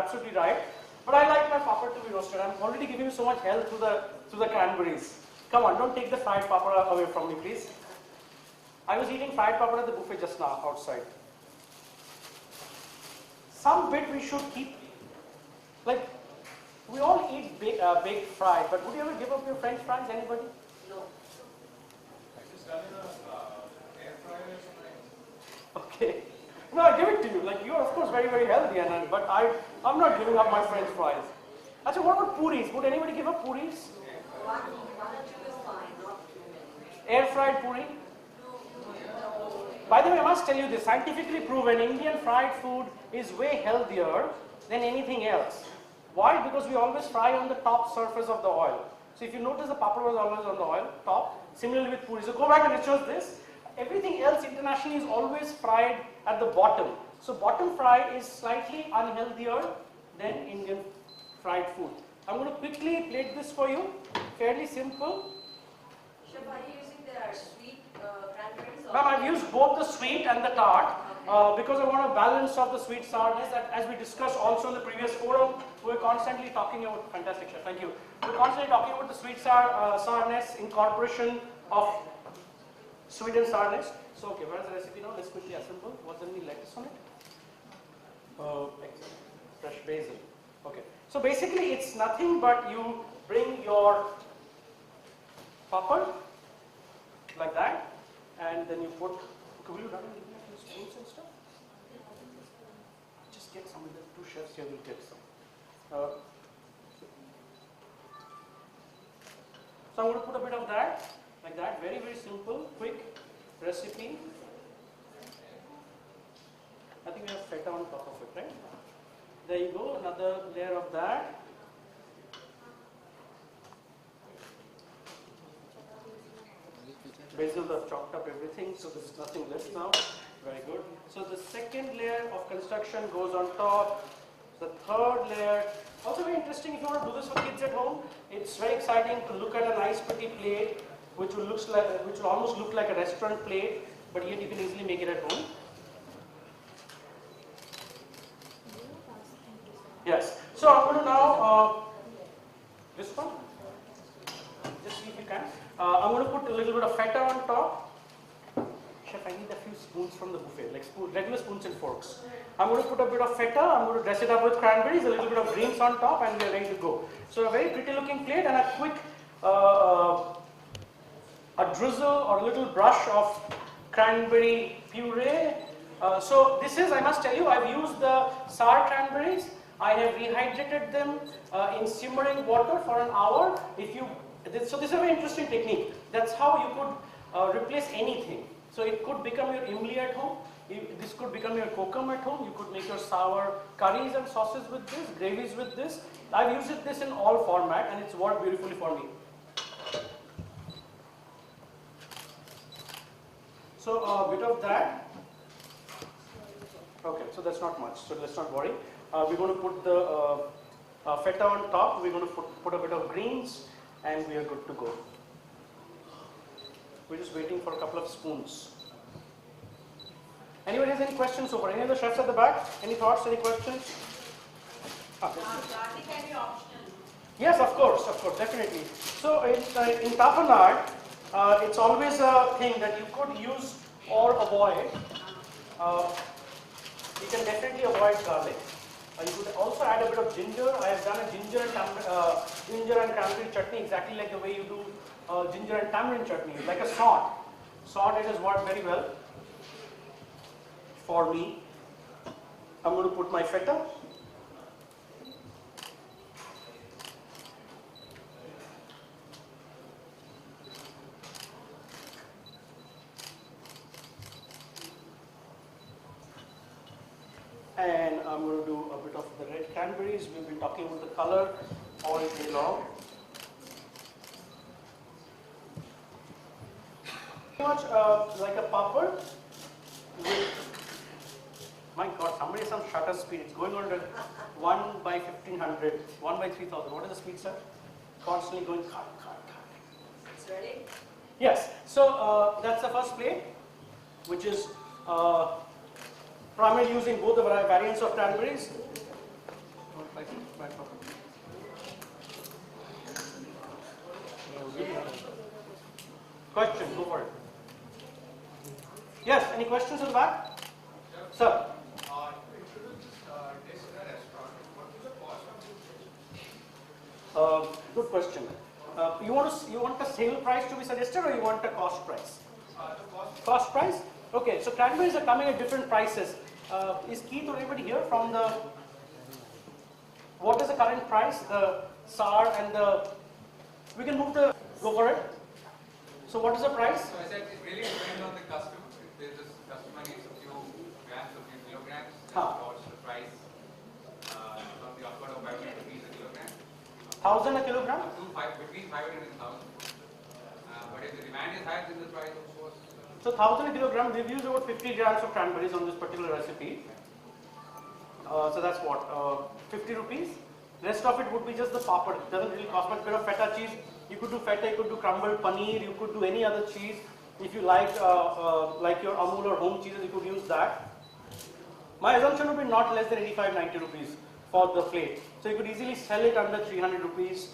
absolutely right. But I like my papad to be roasted. I'm already giving you so much help through the cranberries. Come on, don't take the fried papad away from me, please. I was eating fried papad at the buffet just now outside. Some bit we should keep, like, we all eat baked fries, but would you ever give up your French fries? Anybody? No. I just done in a air fryer tonight. Okay. No, I give it to you. Like, you're of course very, very healthy, but I'm not giving up my French fries. Actually, what about puris? Would anybody give up puris? One or two is fine, not too many. Air fried puri? By the way, I must tell you this, scientifically proven Indian fried food is way healthier than anything else. Why? Because we always fry on the top surface of the oil. So if you notice, the papad was always on the oil, top. Similarly with puri. So go back and research this. Everything else internationally is always fried at the bottom. So bottom fry is slightly unhealthier than Indian fried food. I'm going to quickly plate this for you. Fairly simple. Chef, are you using the sweet cranberries? Ma'am, I've used both the sweet and the tart because I want a balance of the sweet sourness. As we discussed also in the previous forum, we're constantly talking about, fantastic chef, thank you. We're constantly talking about the sweet sourness, incorporation of sweet and sourness. So, okay, where's the recipe now? Let's quickly assemble. Was there any lettuce on it? Fresh basil. Okay. So basically, it's nothing but you bring your papad like that, and then you put. Will you run and give me a few spoons and stuff? Just get some of the two chefs here will get some. So I'm going to put a bit of that, like that. Very, very simple, quick recipe. I think we have feta on top of it, right? There you go, another layer of that. Basil, I've chopped up everything, so there's nothing left now. Very good. So the second layer of construction goes on top. The third layer, also very interesting if you want to do this for kids at home. It's very exciting to look at a nice pretty plate, which will almost look like a restaurant plate, but yet you can easily make it at home. Yes. So I'm going to now, this one, just see if you can. I'm going to put a little bit of feta on top. Chef, I need a few spoons from the buffet, like regular spoons and forks. I'm going to put a bit of feta, I'm going to dress it up with cranberries, a little bit of greens on top, and we are ready to go. So a very pretty looking plate and a quick, a drizzle or a little brush of cranberry puree. So this is, I must tell you, I've used the sour cranberries. I have rehydrated them in simmering water for an hour. So this is a very interesting technique. That's how you could replace anything. So it could become your imli at home. This could become your kokum at home. You could make your sour curries and sauces with this, gravies with this. I've used this in all format and it's worked beautifully for me. So a bit of that. Okay, so that's not much. So let's not worry. We're going to put the feta on top. We're going to put a bit of greens, and we are good to go. We're just waiting for a couple of spoons. Anyone has any questions so far? Any of the chefs at the back? Any thoughts? Any questions? Garlic can be optional. Yes, of course, definitely. So in tapenade, it's always a thing that you could use or avoid. You can definitely avoid garlic. You could also add a bit of ginger. I have done a ginger and cranberry chutney exactly like the way you do ginger and tamarind chutney, like a sauce. Sauce, it has worked very well for me. I'm going to put my feta. And I'm going to do a bit of the red cranberries. We've been talking about the color all day long. Pretty much like a papad with, my God, somebody has some shutter speed. It's going on at 1 by 1500, 1 by 3000. What is the speed, sir? Constantly going cut. It's ready? Yes. So that's the first plate, which is primarily using both the variants of cranberries. right for question, go for it. Yes, any questions in the back? Sir? Good question. You want a sale price to be suggested, or you want a cost price? Cost price? Okay, so cranberries are coming at different prices. Is Keith or anybody here from the? What is the current price? The SAR and the. We can move the. Go for it. So what is the price? So I said it really depends on the customer. If the customer needs a few grams, a few kilograms, then what's the price from the upward of 500 rupees a kilogram. 1,000 a kilogram? Between 500 and 1,000. But if the demand is higher, then the price of course. So 1,000 a kilogram, we've used about 50 grams of cranberries on this particular recipe. So that's what, 50 rupees. Rest of it would be just the papad. It doesn't really cost much. Bit of feta cheese. You could do feta, you could do crumbled paneer, you could do any other cheese. If you like your Amul or home cheeses, you could use that. My assumption would be not less than 85-90 rupees for the plate. So you could easily sell it under 300 rupees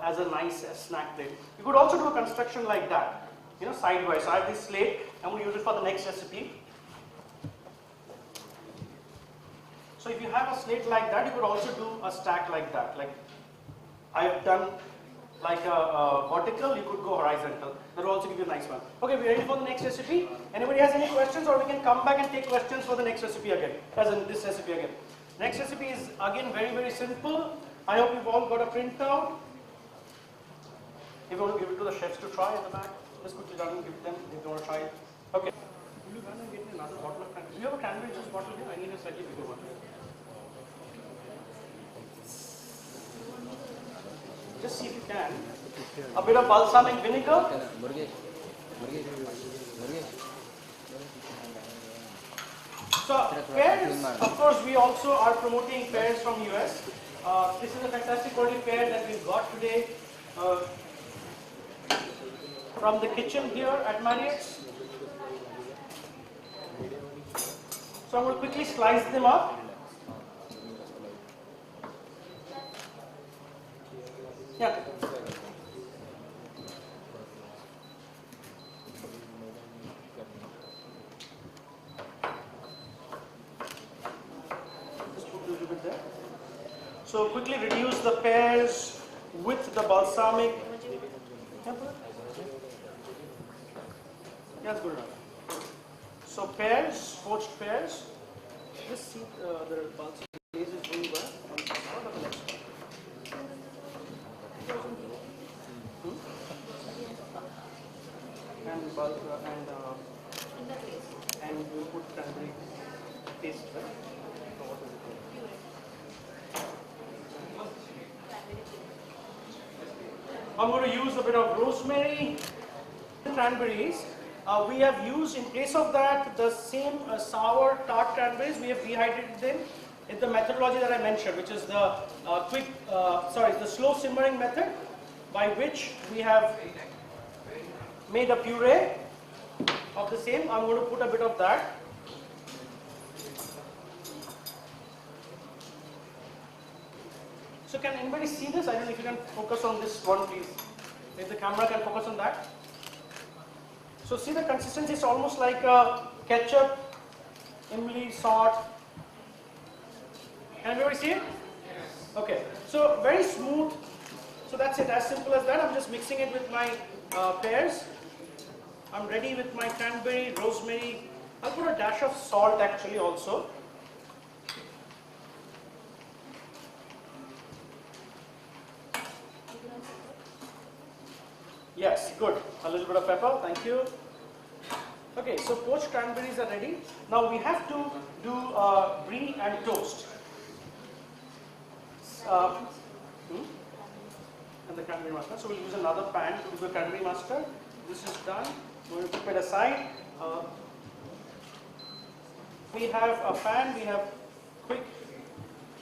as a nice snack plate. You could also do a construction like that, you know, sidewise. So I have this slate, I'm going to use it for the next recipe. So if you have a slate like that, you could also do a stack like that. Like I have done like a vertical, you could go horizontal. That will also give you a nice one. Okay, we ready for the next recipe? Anybody has any questions, or we can come back and take questions for the next recipe again, as in this recipe again. Next recipe is again very simple. I hope you've all got a printout. If you want to give it to the chefs to try at the back, just quickly down and give them if they want to try it. Okay. Will you run and get me another bottle of cranberry? Do you have a cranberry juice bottle here? I need a slightly bigger one. Just see if you can. A bit of balsamic vinegar. So pears, of course, we also are promoting pears from US. This is a fantastic quality pear that we've got today from the kitchen here at Marriott's. So I'm going to quickly slice them up. Yeah. Just put a little bit there. So quickly reduce the pears with the balsamic. Yeah, that's good enough. So pears, poached pears. Just see the balsamic glaze is doing well. On the next one. And we put cranberry paste, right? So what is it called? I'm going to use a bit of rosemary, cranberries. We have used in place of that the same sour tart cranberries. We have dehydrated them in the methodology that I mentioned, which is the the slow simmering method, by which we have made a puree of the same. I'm going to put a bit of that. So can anybody see this? I don't know if you can focus on this one, please. If the camera can focus on that. So see the consistency is almost like a ketchup, imli, salt. Can everybody see it? Yes. Okay. So very smooth. So that's it, as simple as that. I'm just mixing it with my pears. I'm ready with my cranberry, rosemary. I'll put a dash of salt actually also. Yes, good. A little bit of pepper, thank you. Okay, so poached cranberries are ready. Now we have to do brie and toast. And the cranberry mustard. So we'll use another pan to do the cranberry mustard. This is done. We'll keep it aside. We have a pan. We have quick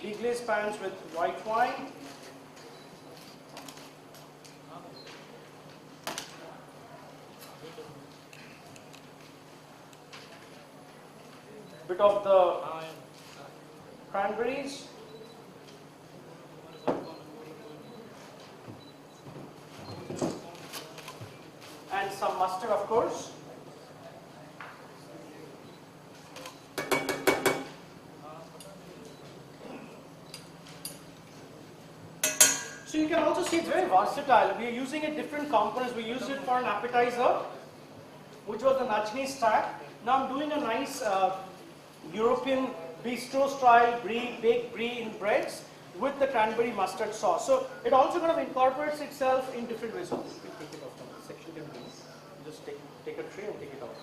deglaze pans with white wine. Bit of the cranberries. some mustard, of course. So you can also see it's very versatile. We are using it different components. We used it for an appetizer, which was the nachni stack. Now I'm doing a nice European bistro style brie, baked brie in breads with the cranberry mustard sauce. So it also kind of incorporates itself in different ways. So you can take it off from this section. Just take a tray and take it out.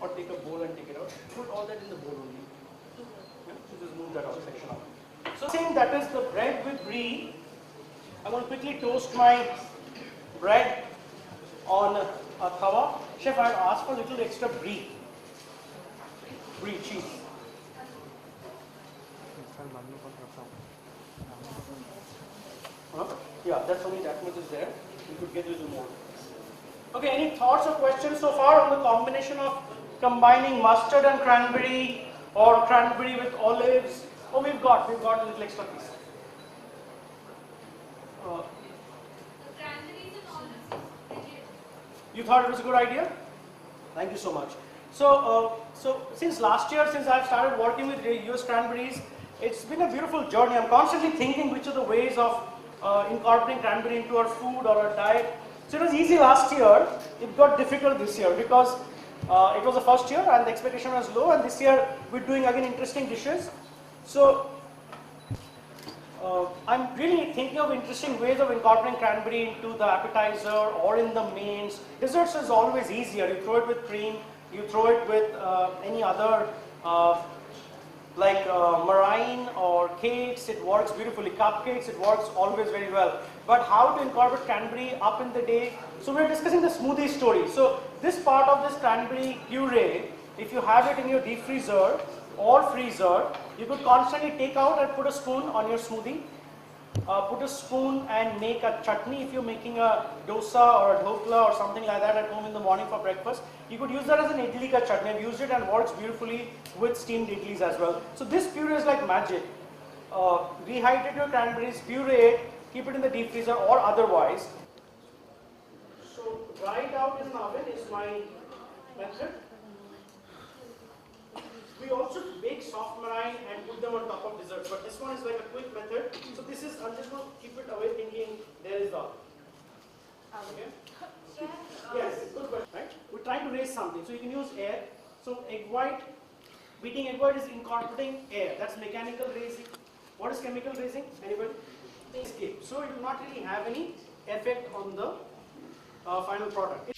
Or take a bowl and take it out. Put all that in the bowl only. Yeah? So just move that out section out. So saying that is the bread with brie. I'm going to quickly toast my bread on a tawa. Chef, I have asked for a little extra brie. Brie cheese. Yeah, that's only that much is there. You could get a little more. Okay, any thoughts or questions so far on the combination of combining mustard and cranberry or cranberry with olives? Oh, we've got a little extra piece. Cranberries and olives is brilliant. You thought it was a good idea? Thank you so much. So since last year, since I've started working with US Cranberries, it's been a beautiful journey. I'm constantly thinking which are the ways of incorporating cranberry into our food or our diet. So it was easy last year. It got difficult this year because it was the first year and the expectation was low, and this year we're doing again interesting dishes. So I'm really thinking of interesting ways of incorporating cranberry into the appetizer or in the mains. Desserts is always easier. You throw it with cream, you throw it with any other like meringue or cakes, it works beautifully. Cupcakes, it works always very well. But how to incorporate cranberry up in the day? So we're discussing the smoothie story. So this part of this cranberry puree, if you have it in your deep freezer or freezer, you could constantly take out and put a spoon on your smoothie. Put a spoon and make a chutney. If you're making a dosa or a dhokla or something like that at home in the morning for breakfast, you could use that as an idli ka chutney. I've used it and works beautifully with steamed idlis as well. So this puree is like magic. Rehydrate your cranberries, puree it, keep it in the deep freezer or otherwise. So dry it out in the oven is my method. We also bake soft meringue and put them on top of desserts, but this one is like a quick method. So this is, I'm just going to keep it away thinking there is the okay? Yes, good question, right? We're trying to raise something, so you can use air. So egg white, beating egg white is incorporating air. That's mechanical raising. What is chemical raising? Anybody? Escape. So it will not really have any effect on the final product.